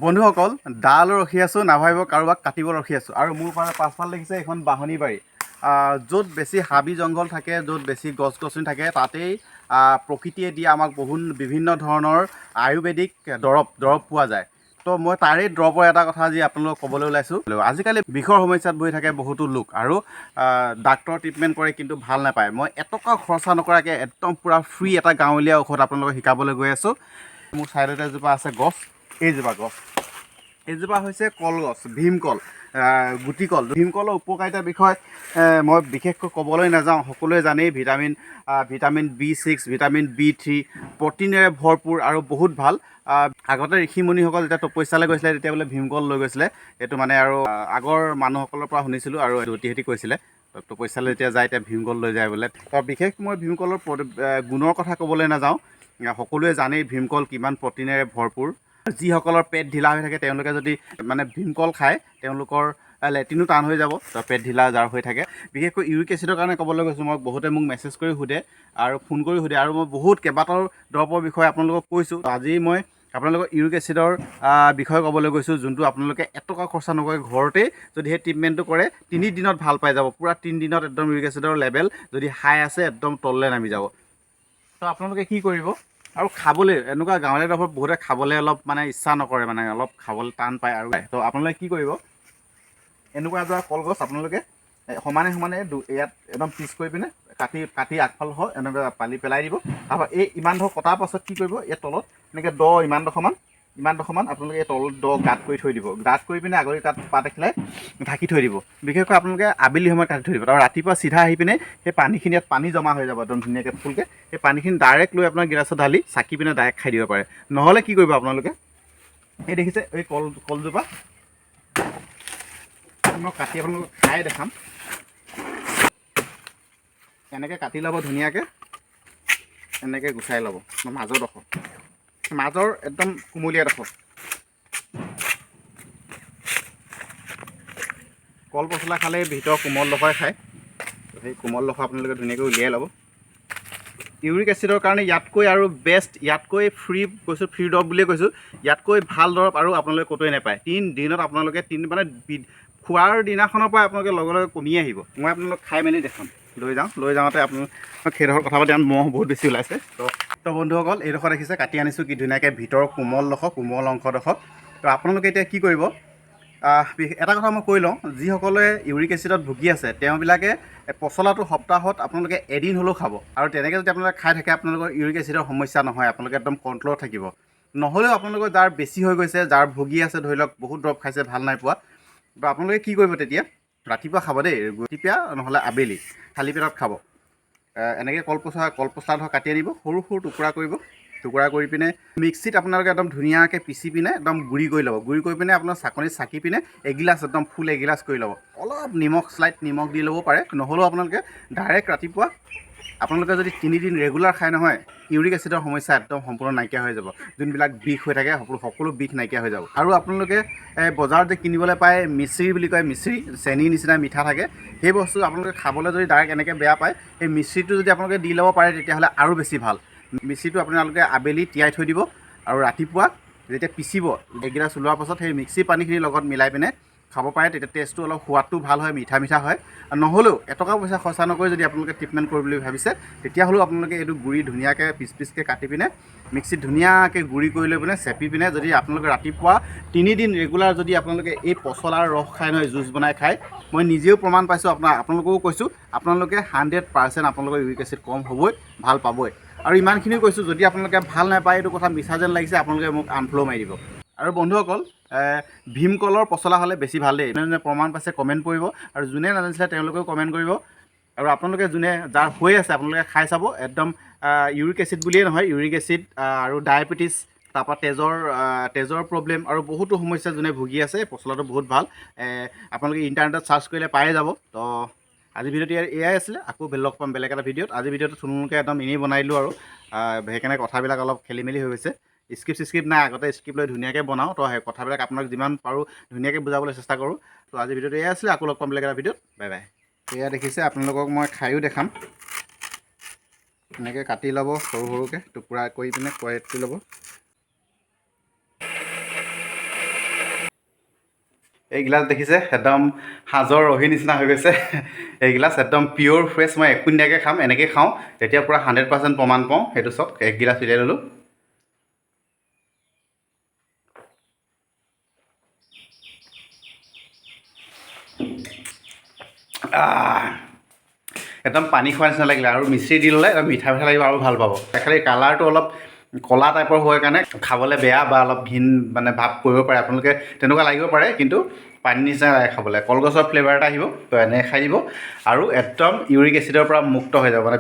বন্ধুসকল ডাল ৰখি আছোঁ নাভাবিব কাৰোবাক কাটিব ৰখি আছোঁ আৰু মোৰ পাছফালে দেখিছে এখন বাহনী বাৰী য'ত বেছি হাবি জংঘল থাকে য'ত বেছি গছ গছনি থাকে তাতেই প্ৰকৃতিয়ে দিয়া আমাক বিভিন্ন ধৰণৰ আয়ুৰ্বেদিক দৰৱ পোৱা যায়। তো মই তাৰে দৰৱৰ এটা কথা আজি আপোনালোকক ক'বলৈ ওলাইছোঁ। আজিকালি বিষৰ সমস্যাত বহি থাকে বহুতো লোক আৰু ডাক্তৰ ট্ৰিটমেণ্ট কৰে কিন্তু ভাল নাপায়। মই এটকা খৰচা নকৰাকৈ একদম পূৰা ফ্ৰী এটা গাঁৱলীয়া ঔষধ আপোনালোকক শিকাবলৈ গৈ আছোঁ। মোৰ ছাইডতে এজোপা আছে গছ, এইজোপা গছ এইজোপা হৈছে কলগছ, ভীমকল, গুটিকল। ভীমকলৰ উপকাৰিতাৰ বিষয়ে মই বিশেষকৈ ক'বলৈ নাযাওঁ, সকলোৱে জানেই। ভিটামিন B6, ভিটামিন B3, প্ৰটিনেৰে ভৰপূৰ আৰু বহুত ভাল। আগতে ঋষিমুনিসকল যেতিয়া তপস্যালৈ গৈছিলে তেতিয়া বোলে ভীমকল লৈ গৈছিলে। এইটো মানে আৰু আগৰ মানুহসকলৰ পৰা শুনিছিলোঁ আৰু ঐতিহাসিক কৈছিলে তপস্যালৈ যেতিয়া যায় এতিয়া ভীমকল লৈ যায় বোলে। বিশেষ মই ভীমকলৰ গুণৰ কথা ক'বলৈ নাযাওঁ, সকলোৱে জানেই ভীমকল কিমান প্ৰটিনেৰে ভৰপূৰ। যিসকলৰ পেট ঢিলা হৈ থাকে তেওঁলোকে যদি ভীমকল খায় তেওঁলোকৰ লেট্ৰিনো টান হৈ যাব, পেট ঢিলা যাৰ হৈ থাকে। বিশেষকৈ ইউৰিক এচিডৰ কাৰণে ক'বলৈ গৈছোঁ। মই বহুতে মোক মেছেজ কৰি সোধে আৰু ফোন কৰি সোধে আৰু মই বহুত কেইবাটাও দৰৱৰ বিষয়ে আপোনালোকক কৈছোঁ। আজি মই আপোনালোকক ইউৰিক এচিডৰ বিষয়ে ক'বলৈ গৈছোঁ, যোনটো আপোনালোকে এটকা খৰচা নকৰে ঘৰতেই যদি সেই ট্ৰিটমেণ্টটো কৰে 3 দিনত ভাল পাই যাব। পূৰা 3 দিনত একদম ইউৰিক এচিডৰ লেভেল যদি হাই আছে একদম তললৈ নামি যাব। তো আপোনালোকে কি কৰিব, আৰু খাবলৈ এনেকুৱা গাঁৱলীয়া দৰৱ বহুতে খাবলৈ অলপ ইচ্ছা নকৰে, অলপ খাবলৈ টান পায় আৰু তো আপোনালোকে কি কৰিব, এনেকুৱা এজোপা কলগছ আপোনালোকে সমানে ইয়াত একদম পিচ কৰি পিনে কাটি আগফাল হয় এনেকৈ পালি পেলাই দিব। তাৰপৰা এই ইমান ধৰ কটাৰ পাছত কি কৰিব, এই তলত এনেকৈ ইমানডোখৰমান আপোনালোকে এই তলত গাঁত কৰি থৈ দিব। গাঁত কৰি পিনে আগৰি তাত পাত এখিলাই ঢাকি থৈ দিব। বিশেষকৈ আপোনালোকে আবেলি সময়ত কাটি থৈ দিব। আৰু ৰাতিপুৱা চিধা আহি পিনে সেই পানীখিনি ইয়াত পানী জমা হৈ যাব একদম ধুনীয়াকৈ ফুলকৈ। সেই পানীখিনি ডাইৰেক্ট লৈ আপোনাৰ গিলাচত ঢালি চাকি পিনে ডাইৰেক্ট খাই দিব পাৰে। নহ'লে কি কৰিব আপোনালোকে, এই দেখিছে এই কলজোপা মই কাটি আপোনালোকক খাই দেখাম। এনেকৈ কাটি ল'ব ধুনীয়াকৈ, এনেকৈ গুচাই ল'ব মাজৰ একদম কুমলীয়াডোখৰ। কল পচলা খালে ভিতৰৰ কোমলডোখৰে খায়, সেই কোমলডোখৰ আপোনালোকে ধুনীয়াকৈ উলিয়াই ল'ব। ইউৰিক এচিডৰ কাৰণে ইয়াতকৈ আৰু বেষ্ট, ইয়াতকৈ ফ্ৰী দৰৱ বুলিয়ে কৈছোঁ, ইয়াতকৈ ভাল দৰৱ আৰু আপোনালোকে ক'তোৱে নাপায়। 3 দিনত আপোনালোকে খোৱাৰ দিনাখনৰ পৰা আপোনালোকে লগে লগে কমি আহিব। মই আপোনালোক খাই মেলি দেখাম, লৈ যাওঁতে আপোনালোক সেইডোখৰ কথা পাতি মহ বহুত বেছি ওলাইছে। তো বন্ধুসকল এইডোখৰ দেখিছে কাটি আনিছোঁ কি ধুনীয়াকৈ ভিতৰৰ কোমল অংশডোখৰ। তো আপোনালোকে এতিয়া কি কৰিব, এটা কথা মই কৈ লওঁ, যিসকলে ইউৰিক এচিডত ভুগি আছে তেওঁবিলাকে পচলাটো সপ্তাহত আপোনালোকে এদিন হ'লেও খাব। আৰু তেনেকৈ যদি আপোনালোকে খাই থাকে আপোনালোকৰ ইউৰিক এচিডৰ সমস্যা নহয়, আপোনালোকে একদম কণ্ট্ৰলত থাকিব। নহ'লেও আপোনালোকৰ যাৰ বেছি হৈ গৈছে, যাৰ ভুগি আছে ধৰি লওক বহুত দৰৱ খাইছে ভাল নাই পোৱা, তো আপোনালোকে কি কৰিব তেতিয়া, ৰাতিপুৱা খাব দেই, ৰাতিপুৱা নহ'লে আবেলি খালী পেটত খাব। এনেকৈ কলপচলা ধৰক কাটি আনিব, সৰু টুকুৰা কৰি পিনে মিক্সিত আপোনালোকে একদম ধুনীয়াকৈ পিচি পিনে একদম গুড়ি কৰি ল'ব। গুড়ি কৰি পিনে আপোনাৰ চাকনিত চাকি পিনে এগিলাচ একদম ফুল এগিলাচ কৰি ল'ব। অলপ স্লাইট নিমখ দি ল'ব পাৰে, নহ'লেও আপোনালোকে ডাইৰেক্ট ৰাতিপুৱা আপোনালোকে যদি 3 দিন ৰেগুলাৰ খায় নহয়, ইউৰিক এচিডৰ সমস্যা একদম সম্পূৰ্ণ নাইকিয়া হৈ যাব। যোনবিলাক বিষ হৈ থাকে সকলো বিষ নাইকিয়া হৈ যাব। আৰু আপোনালোকে বজাৰত যে কিনিবলৈ পায় মিশ্ৰি বুলি কয়, মিশ্ৰি চেনীৰ নিচিনা মিঠা থাকে, সেই বস্তু আপোনালোকে খাবলৈ যদি ডাইৰেক্ট এনেকৈ বেয়া পায়, সেই মিশ্ৰিটো যদি আপোনালোকে দি ল'ব পাৰে তেতিয়াহ'লে আৰু বেছি ভাল। মিশ্ৰিটো আপোনালোকে আবেলি তিয়াই থৈ দিব আৰু ৰাতিপুৱা যেতিয়া পিচিব এগিলাচ ওলোৱাৰ পাছত সেই মিক্সি পানীখিনিৰ লগত মিলাই পিনে খাব পাৰে। তেতিয়া টেষ্টটো অলপ সোৱাদটো ভাল হয়, মিঠা হয়। নহ'লেও এটকা পইচা খৰচা নকৰি যদি আপোনালোকে ট্ৰিটমেণ্ট কৰিম বুলি ভাবিছে তেতিয়াহ'লেও আপোনালোকে এইটো গুড়ি ধুনীয়াকৈ পিচকৈ কাটি পিনে মিক্সিত ধুনীয়াকৈ গুড়ি কৰি লৈ পিনে চেপি পিনে যদি আপোনালোকে ৰাতিপুৱা 3 দিন ৰেগুলাৰ যদি আপোনালোকে এই পচলাৰ ৰস খাই নহয়, জুচ বনাই খায়, মই নিজেও প্ৰমাণ পাইছোঁ, আপোনালোককো কৈছোঁ, আপোনালোকে 100% আপোনালোকৰ ইউৰিক এচিড কম হ'বই, ভাল পাবই। আৰু ইমানখিনিও কৈছোঁ, যদি আপোনালোকে ভাল নাপায়, এইটো কথা মিছা যেন লাগিছে, আপোনালোকে মোক আনফল' মাৰি দিব। আৰু বন্ধুসকল ভীমকলৰ পচলা হ'লে বেছি ভাল দেই। যোনে প্ৰমাণ পাইছে কমেণ্ট কৰিব, আৰু যোনে নাজানিছিলে তেওঁলোকেও কমেণ্ট কৰিব। আৰু আপোনালোকে যাৰ হৈ আছে আপোনালোকে খাই চাব, একদম ইউৰিক এচিড বুলিয়ে নহয়, ইউৰিক এচিড আৰু ডায়েবেটিছ, তাৰপৰা তেজৰ প্ৰব্লেম আৰু বহুতো সমস্যা যোনে ভুগি আছে, পচলাটো বহুত ভাল। আপোনালোকে ইণ্টাৰনেটত চাৰ্চ কৰিলে পায়ে যাব। তো আজি ভিডিঅ'টো এয়াই আছিলে, আকৌ লগ পাম বেলেগ এটা ভিডিঅ'ত। আজি ভিডিঅ'টো থুলমূলকৈ একদম এনেই বনাই দিলোঁ আৰু সেইকাৰণে কথাবিলাক অলপ খেলি মেলি হৈ গৈছে। স্ক্ৰিপ্ট নাই, আগতে স্ক্ৰিপ্ট লৈ ধুনীয়াকৈ বনাওঁ, তো সেই কথাবিলাক আপোনাক যিমান পাৰোঁ ধুনীয়াকৈ বুজাবলৈ চেষ্টা কৰোঁ। তো আজি ভিডিঅ'টো এয়াই আছিলে, আকৌ লগ পাম বেলেগ এটা ভিডিঅ'ত। Bye bye. এয়া দেখিছে, আপোনালোকক মই খায়ো দেখাম। এনেকৈ কাটি ল'ব, সৰুকৈ টুকুৰা কৰি পিনে কৰি ল'ব। এইগিলাচ দেখিছে একদম সাজৰ ৰহি নিচিনা হৈ গৈছে এইগিলাচ একদম পিয়'ৰ ফ্ৰেছ মই একো নিদিয়াকৈ খাম এনেকৈ খাওঁ তেতিয়া পূৰা 100% প্ৰমাণ পাওঁ সেইটো চাওক এক গিলাচ উলিয়াই ল'লোঁ একদম পানী খোৱাৰ নিচিনা লাগিলে আৰু মিশ্ৰি দি ল'লে একদম মিঠা মিঠা লাগিব আৰু ভাল পাব খালি কালাৰটো অলপ ক'লা টাইপৰ হোৱাৰ কাৰণে খাবলৈ বেয়া বা অলপ ঘিণ মানে ভাৱ কৰিব পাৰে আপোনালোকে তেনেকুৱা লাগিব পাৰে কিন্তু পানী নিচিনা লাগে খাবলৈ কলগছৰ ফ্লেভাৰ এটা আহিব তো এনেকৈ খাই দিব আৰু একদম ইউৰিক এচিডৰ পৰা মুক্ত হৈ যাব মানে